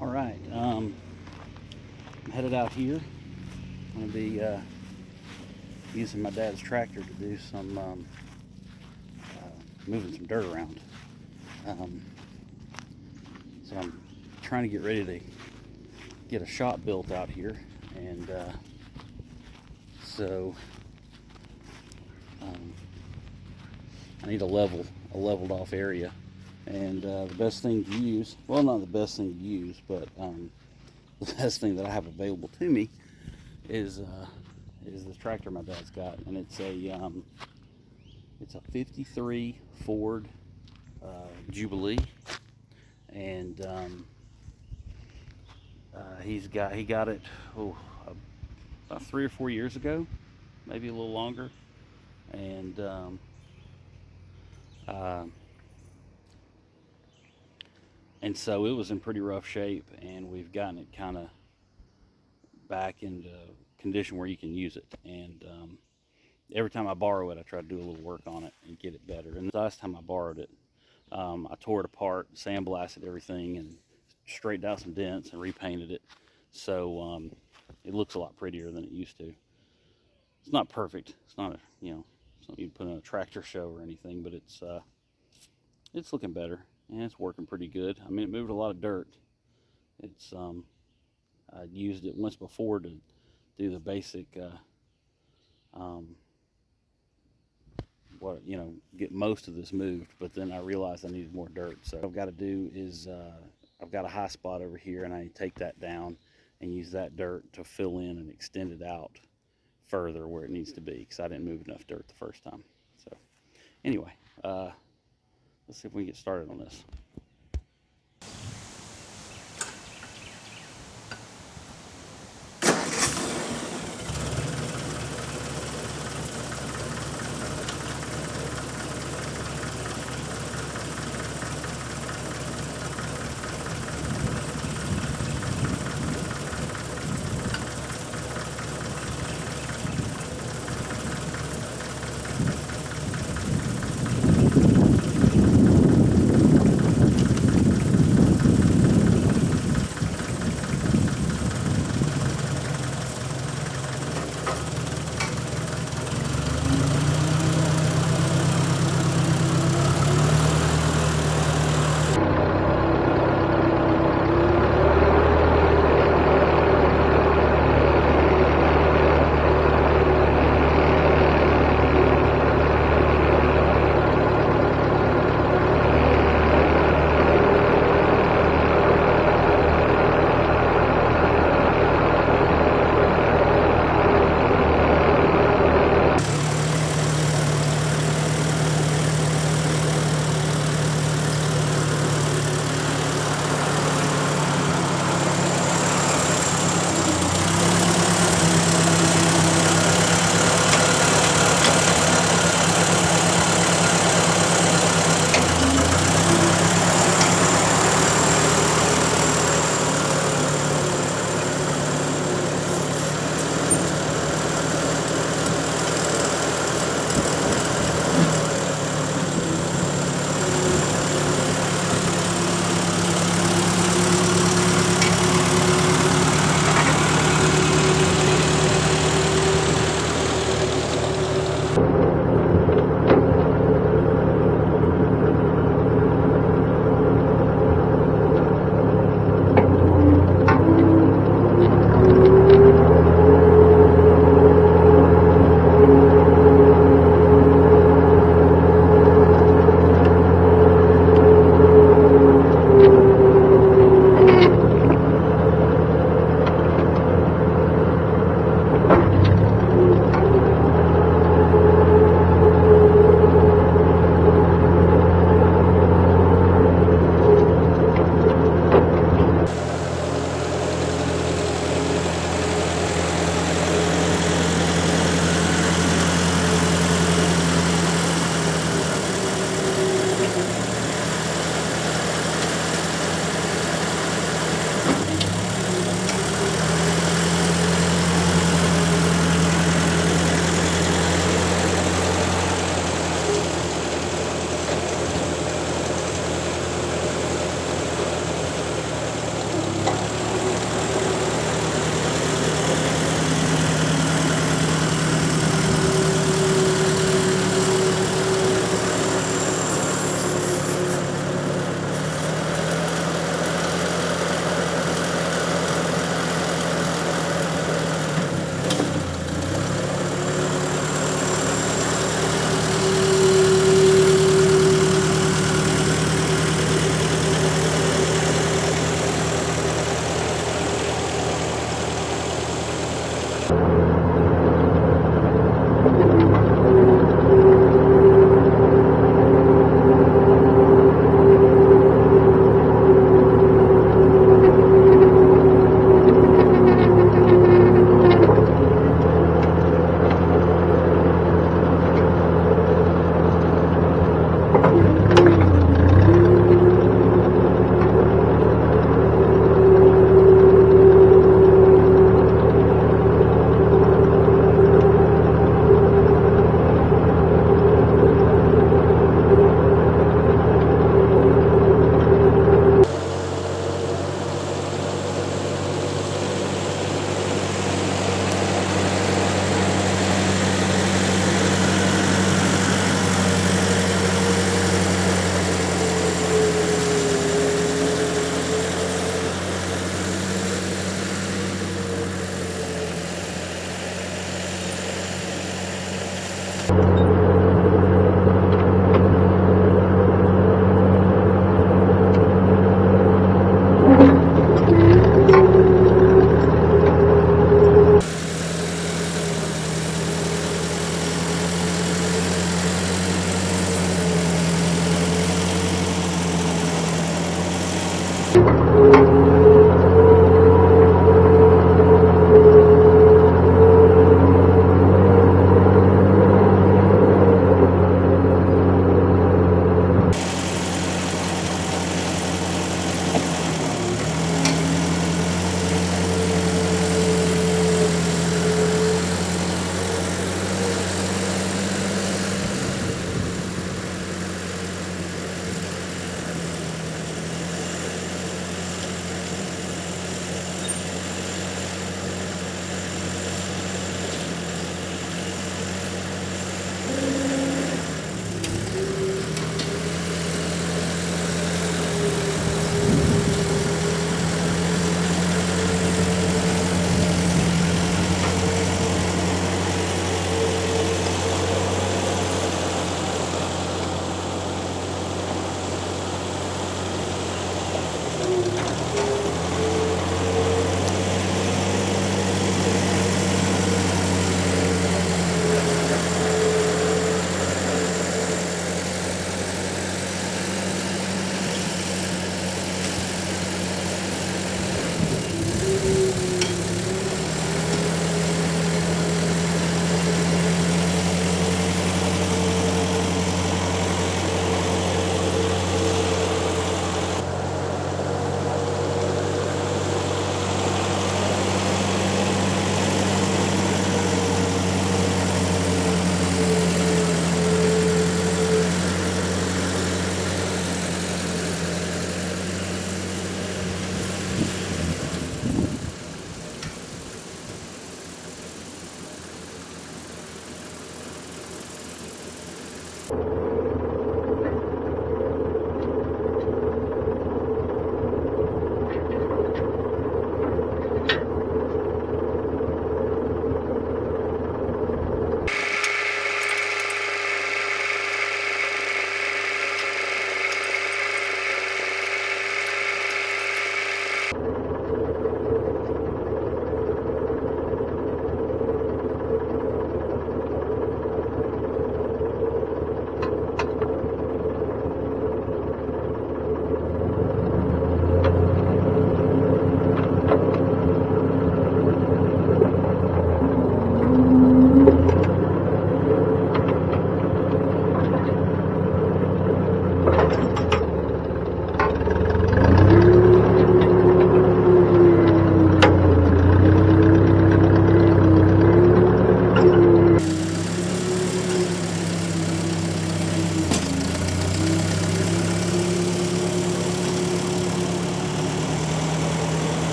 All right, I'm headed out here. I'm going to be using my dad's tractor to do some moving some dirt around. Um, so I'm trying to get ready to get a shop built out here, and so um, I need a leveled off area. And the best thing to use, well, not the best thing to use, but the best thing that I have available to me is this tractor my dad's got, and it's a '53 Ford Jubilee, and he got it about 3 or 4 years ago, maybe a little longer, and uh, and so it was in pretty rough shape, and we've gotten it kind of back into condition where you can use it. And every time I borrow it, I try to do a little work on it and get it better. And the last time I borrowed it, I tore it apart, sandblasted everything, and straightened out some dents and repainted it. So it looks a lot prettier than it used to. It's not perfect. It's not something you put in a tractor show or anything, but it's looking better, and it's working pretty good. I mean, it moved a lot of dirt. I used it once before to do the basic get most of this moved, but then I realized I needed more dirt. So what I've got to do is I've got a high spot over here, and I take that down and use that dirt to fill in and extend it out further where it needs to be, because I didn't move enough dirt the first time. So anyway, let's see if we can get started on this.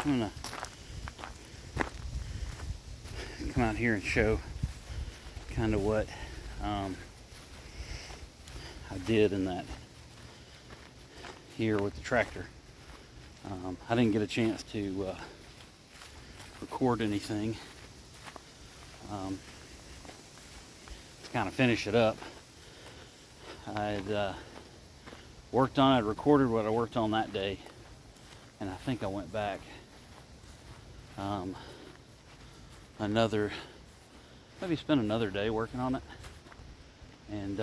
I'm gonna come out here and show kind of what I did in that here with the tractor. I didn't get a chance to record anything to kind of finish it up. I'd worked on it, recorded what I worked on that day, and I think I went back maybe spent another day working on it, and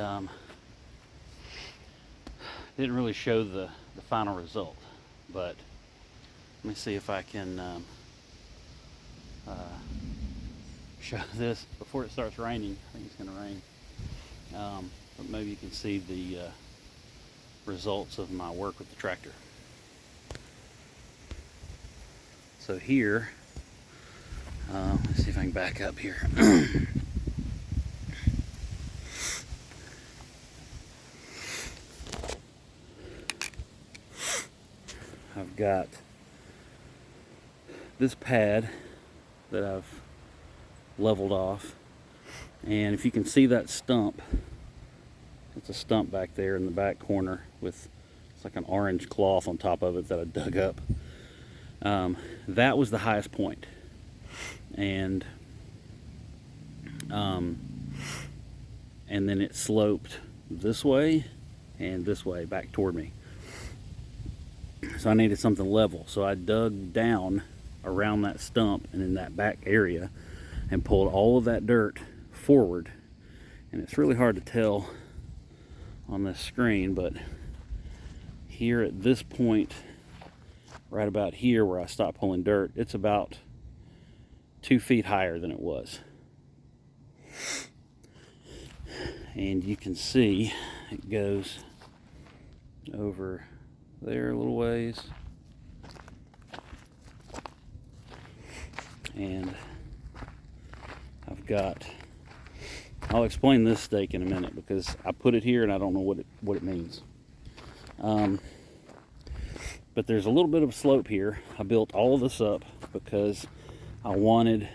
didn't really show the final result. But let me see if I can show this before it starts raining. I think it's going to rain, but maybe you can see the results of my work with the tractor. So here, let's see if I can back up here. I've got this pad that I've leveled off, and if you can see that stump, it's a stump back there in the back corner with, it's like an orange cloth on top of it that I dug up. That was the highest point, and then it sloped this way and this way back toward me. So I needed something level. So I dug down around that stump and in that back area and pulled all of that dirt forward. And it's really hard to tell on this screen, but here at this point, right about here where I stopped pulling dirt, it's about 2 feet higher than it was. And you can see it goes over there a little ways, and I'll explain this stake in a minute because I put it here and I don't know what it means. But there's a little bit of slope here. I built all of this up because I wanted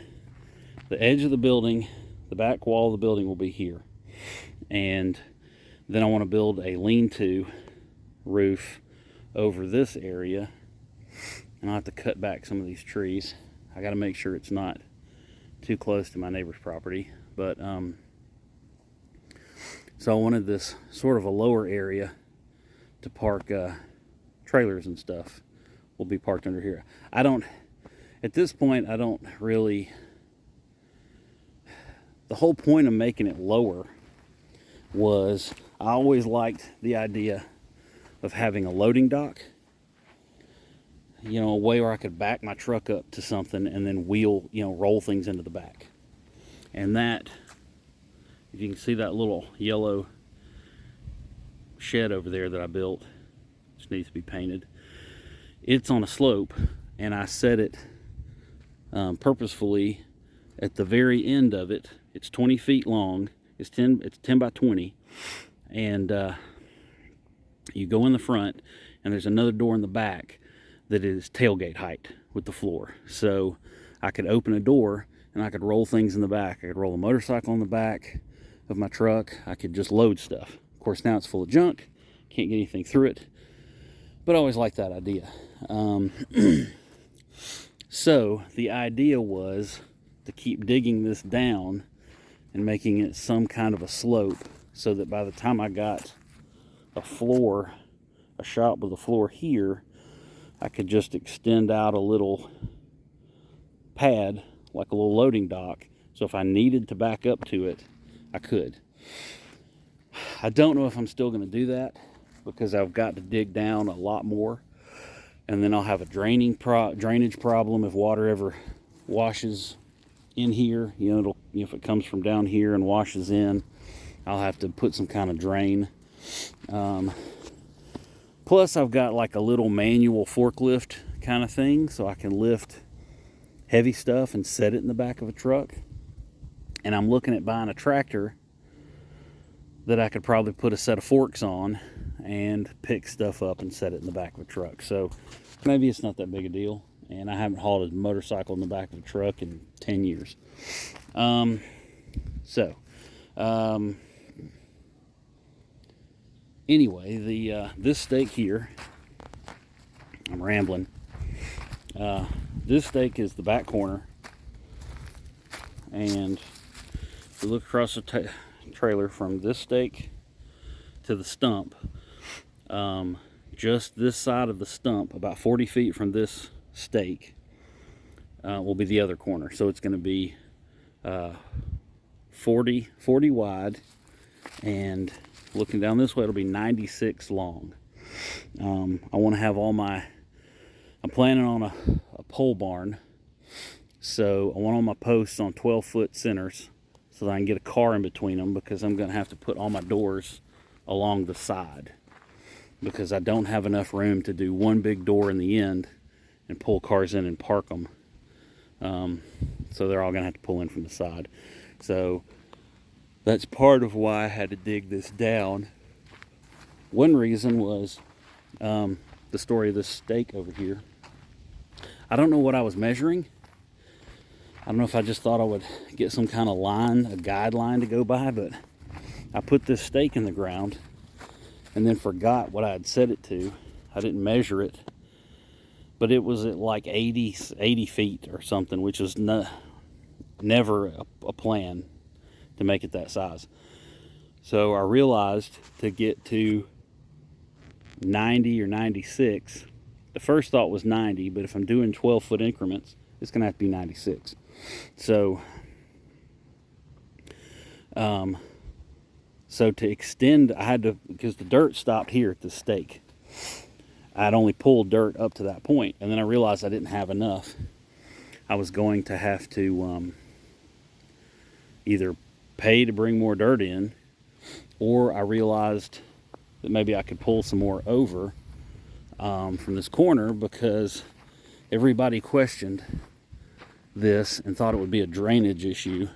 the edge of the building, the back wall of the building will be here, and then I want to build a lean-to roof over this area, and I'll have to cut back some of these trees. I got to make sure it's not too close to my neighbor's property, but so I wanted this sort of a lower area to park trailers and stuff will be parked under here. At this point, I don't really, the whole point of making it lower was I always liked the idea of having a loading dock, you know, a way where I could back my truck up to something and then wheel, you know, roll things into the back. And that, if you can see that little yellow shed over there that I built, which needs to be painted, it's on a slope, and I set it purposefully at the very end of it. It's 20 feet long, it's 10 by 20, and you go in the front, and there's another door in the back that is tailgate height with the floor. So I could open a door and I could roll things in the back. I could roll a motorcycle in the back of my truck. I could just load stuff. Of course, now it's full of junk. Can't get anything through it. But I always liked that idea. So the idea was to keep digging this down and making it some kind of a slope so that by the time I got a shop with a floor here, I could just extend out a little pad, like a little loading dock, so if I needed to back up to it, I could. I don't know if I'm still going to do that because I've got to dig down a lot more, and then I'll have a drainage problem if water ever washes in here. You know, if it comes from down here and washes in, I'll have to put some kind of drain. Plus I've got like a little manual forklift kind of thing, so I can lift heavy stuff and set it in the back of a truck. And I'm looking at buying a tractor that I could probably put a set of forks on and pick stuff up and set it in the back of a truck. So maybe it's not that big a deal. and I haven't hauled a motorcycle in the back of a truck in 10 years. Anyway, this stake here, I'm rambling. This stake is the back corner, and if you look across the trailer from this stake to the stump, just this side of the stump, about 40 feet from this stake, will be the other corner. So it's going to be 40 wide, and looking down this way, it'll be 96 long. I want to have I'm planning on a pole barn, so I want all my posts on 12-foot centers so that I can get a car in between them, because I'm going to have to put all my doors along the side, because I don't have enough room to do one big door in the end and pull cars in and park them. So they're all going to have to pull in from the side. So that's part of why I had to dig this down. One reason was the story of this stake over here. I don't know what I was measuring. I don't know if I just thought I would get some kind of line, a guideline to go by, but I put this stake in the ground and then forgot what I had set it to. I didn't measure it, but it was at like 80 feet or something, which was never a plan to make it that size. So I realized to get to 90 or 96, the first thought was 90, but if I'm doing 12-foot increments, it's going to have to be 96. So to extend, I had to, because the dirt stopped here at the stake. I'd only pulled dirt up to that point, and then I realized I didn't have enough. I was going to have to either pay to bring more dirt in, or I realized that maybe I could pull some more over from this corner, because everybody questioned this and thought it would be a drainage issue,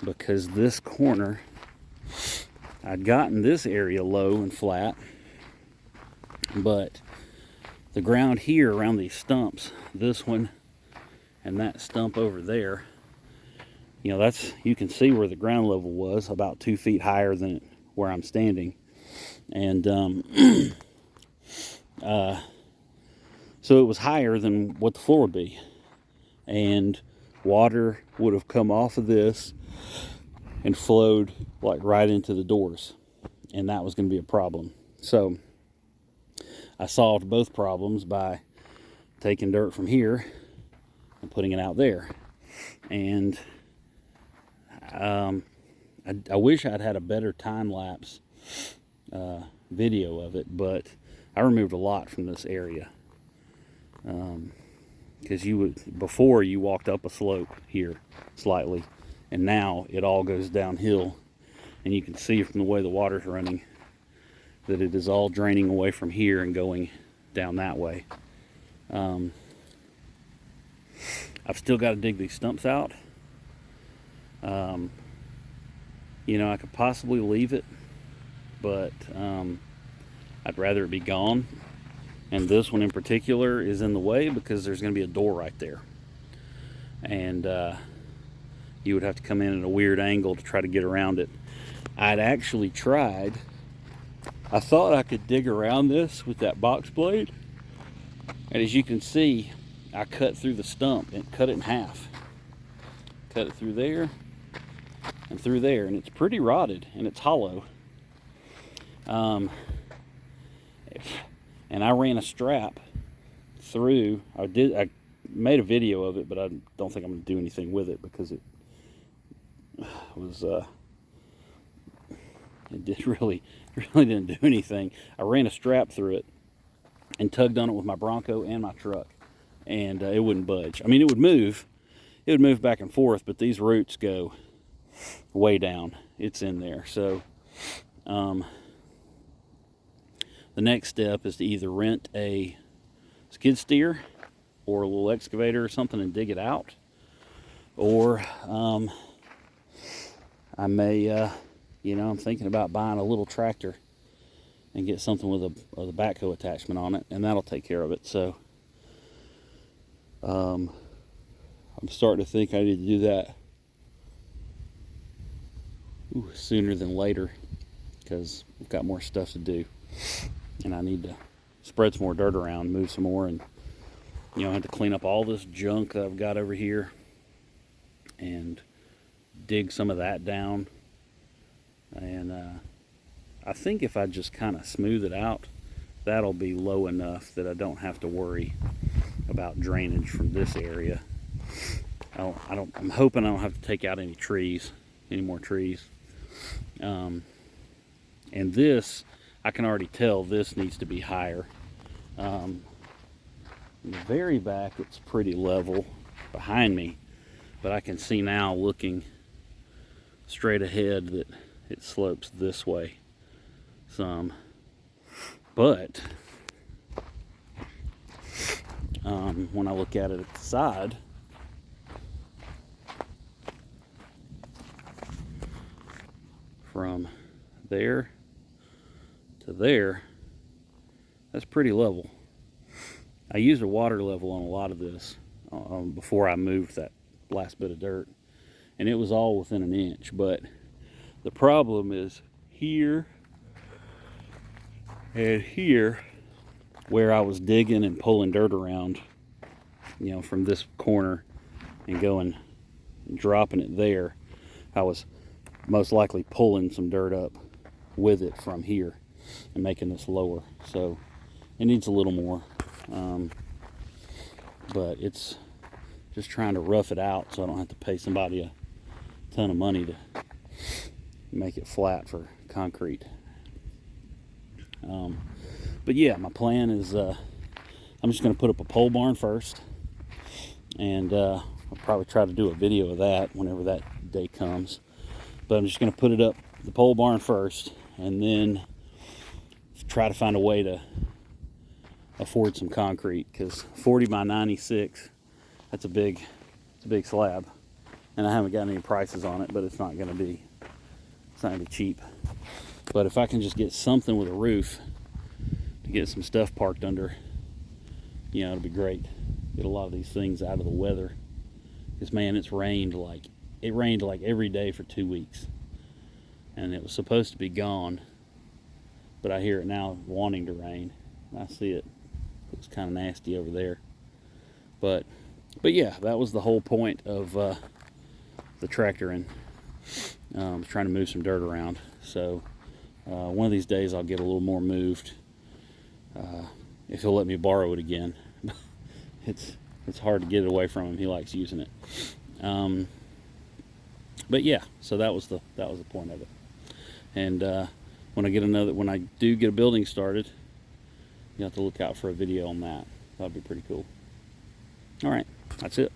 because this corner, I'd gotten this area low and flat, but the ground here around these stumps, this one and that stump over there, you know, you can see where the ground level was, about 2 feet higher than where I'm standing. And so it was higher than what the floor would be, and water would have come off of this and flowed like right into the doors, and that was going to be a problem. So I solved both problems by taking dirt from here and putting it out there. And I wish I'd had a better time-lapse video of it, but I removed a lot from this area, because before you walked up a slope here slightly, and now it all goes downhill, and you can see from the way the water's running that it is all draining away from here and going down that way. I've still got to dig these stumps out. You know, I could possibly leave it, but I'd rather it be gone. And this one in particular is in the way because there's going to be a door right there, and you would have to come in at a weird angle to try to get around it. I'd actually tried, I thought I could dig around this with that box blade, and as you can see, I cut through the stump and cut it in half. Cut it through there and through there, and it's pretty rotted and it's hollow. And I ran a strap through. I made a video of it, but I don't think I'm going to do anything with it because it was it really didn't do anything. I ran a strap through it and tugged on it with my Bronco and my truck, and it wouldn't budge. I mean, it would move back and forth, but these roots go way down. It's in there. So the next step is to either rent a skid steer or a little excavator or something and dig it out, or I may I'm thinking about buying a little tractor and get something with a backhoe attachment on it, and that'll take care of it. So I'm starting to think I need to do that sooner than later, because we've got more stuff to do, and I need to spread some more dirt around, move some more, and I have to clean up all this junk that I've got over here and dig some of that down. And I think if I just kind of smooth it out, that'll be low enough that I don't have to worry about drainage from this area. I'm hoping I don't have to take out any more trees. And this, I can already tell this needs to be higher. In the very back, it's pretty level behind me, but I can see now, looking straight ahead, that it slopes this way some. But when I look at it at the side, from there to there, that's pretty level. I used a water level on a lot of this before I moved that last bit of dirt, and it was all within an inch. But the problem is here and here, where I was digging and pulling dirt around, from this corner and going and dropping it there, I was most likely pulling some dirt up with it from here and making this lower. So it needs a little more, but it's just trying to rough it out so I don't have to pay somebody a ton of money to make it flat for concrete. But yeah, my plan is I'm just going to put up a pole barn first, and I'll probably try to do a video of that whenever that day comes. But I'm just going to put it up, the pole barn first, and then try to find a way to afford some concrete, because 40 by 96, that's a big slab, and I haven't got any prices on it, but it's not going to be cheap. But if I can just get something with a roof to get some stuff parked under, it'll be great. Get a lot of these things out of the weather, because man, it rained like every day for 2 weeks, and it was supposed to be gone, but I hear it now wanting to rain. I see it. It's kind of nasty over there. But yeah, that was the whole point of the tractor, and trying to move some dirt around. So one of these days I'll get a little more moved, if he'll let me borrow it again. It's hard to get it away from him. He likes using it. But yeah, so that was the point of it. And when I do get a building started, you have to look out for a video on that. That'd be pretty cool. All right, that's it.